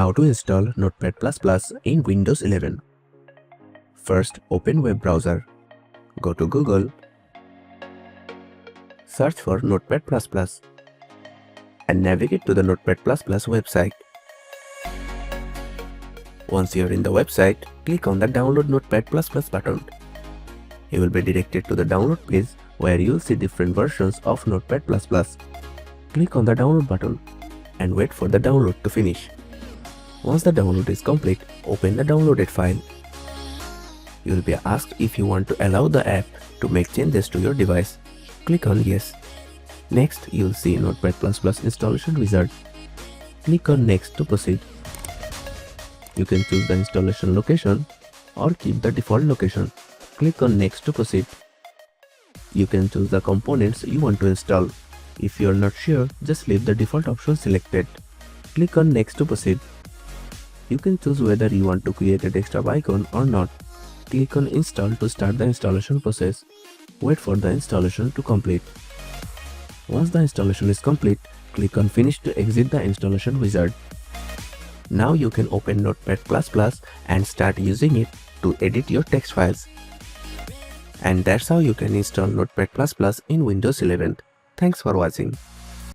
How to install Notepad++ in Windows 11. First, open web browser. Go to Google. Search for Notepad++ and navigate to the Notepad++ website. Once you are in the website, click on the Download Notepad++ button. You will be directed to the download page where you will see different versions of Notepad++. Click on the download button and wait for the download to finish. Once the download is complete, open the downloaded file. You will be asked if you want to allow the app to make changes to your device. Click on Yes. Next, you will see Notepad++ installation wizard. Click on Next to proceed. You can choose the installation location or keep the default location. Click on Next to proceed. You can choose the components you want to install. If you are not sure, just leave the default option selected. Click on Next to proceed. You can choose whether you want to create a desktop icon or not. Click on Install to start the installation process. Wait for the installation to complete. Once the installation is complete, click on Finish to exit the installation wizard. Now you can open Notepad++ and start using it to edit your text files. And that's how you can install Notepad++ in Windows 11. Thanks for watching.